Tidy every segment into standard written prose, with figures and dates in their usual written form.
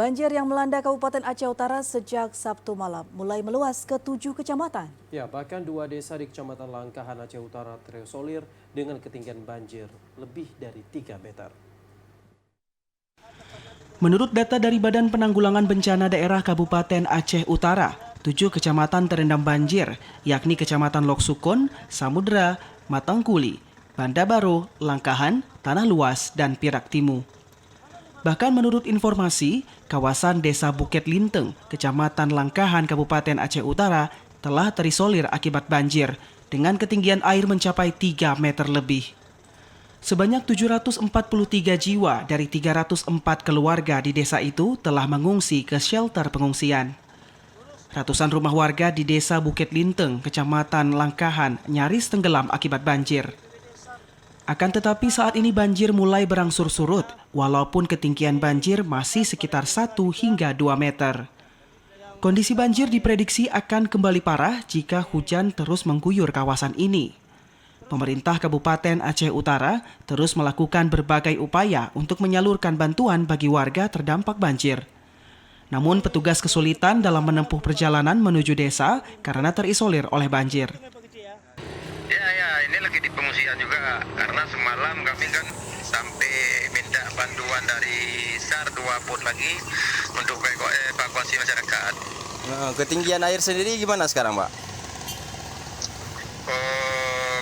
Banjir yang melanda Kabupaten Aceh Utara sejak Sabtu malam mulai meluas ke 7 kecamatan. Ya, bahkan 2 desa di Kecamatan Langkahan Aceh Utara terisolir dengan ketinggian banjir lebih dari 3 meter. Menurut data dari Badan Penanggulangan Bencana Daerah Kabupaten Aceh Utara, 7 kecamatan terendam banjir, yakni Kecamatan Loksukon, Samudra, Matangkuli, Banda Baro, Langkahan, Tanah Luas, dan Pirak Timu. Bahkan menurut informasi, kawasan Desa Bukit Linteng, Kecamatan Langkahan, Kabupaten Aceh Utara telah terisolir akibat banjir dengan ketinggian air mencapai 3 meter lebih. Sebanyak 743 jiwa dari 304 keluarga di desa itu telah mengungsi ke shelter pengungsian. Ratusan rumah warga di Desa Bukit Linteng, Kecamatan Langkahan nyaris tenggelam akibat banjir. Akan tetapi saat ini banjir mulai berangsur surut, walaupun ketinggian banjir masih sekitar 1 hingga 2 meter. Kondisi banjir diprediksi akan kembali parah jika hujan terus mengguyur kawasan ini. Pemerintah Kabupaten Aceh Utara terus melakukan berbagai upaya untuk menyalurkan bantuan bagi warga terdampak banjir. Namun petugas kesulitan dalam menempuh perjalanan menuju desa karena terisolir oleh banjir. Ini lagi di pengungsian juga karena semalam kami kan sampai minta bantuan dari SAR 2 pot lagi untuk evakuasi masyarakat. Ketinggian air sendiri gimana sekarang, Pak?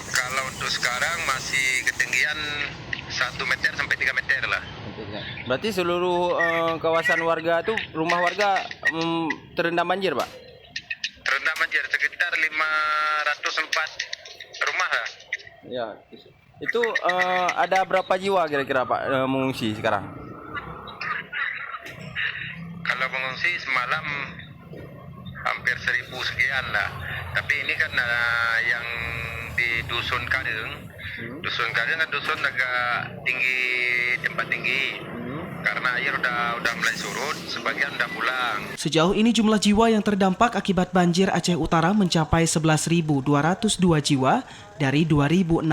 Kalau untuk sekarang masih ketinggian 1 meter sampai 3 meter lah. Berarti seluruh kawasan warga itu, rumah warga terendam banjir, Pak? Terendam banjir sekitar 504 rumah lah. Ya, itu ada berapa jiwa kira-kira, Pak, mengungsi sekarang? Kalau mengungsi semalam hampir 1.000 sekian lah. Tapi ini kan yang di Dusun Kadeng. Dusun Kadeng kan dusun agak tinggi, tempat tinggi. Karena air udah mulai surut, sebagian udah pulang. Sejauh ini jumlah jiwa yang terdampak akibat banjir Aceh Utara mencapai 11.202 jiwa dari 2.669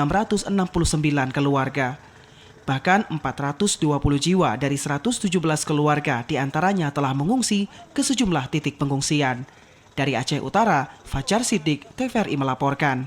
keluarga. Bahkan 420 jiwa dari 117 keluarga diantaranya telah mengungsi ke sejumlah titik pengungsian. Dari Aceh Utara, Fajar Siddiq, TVRI melaporkan.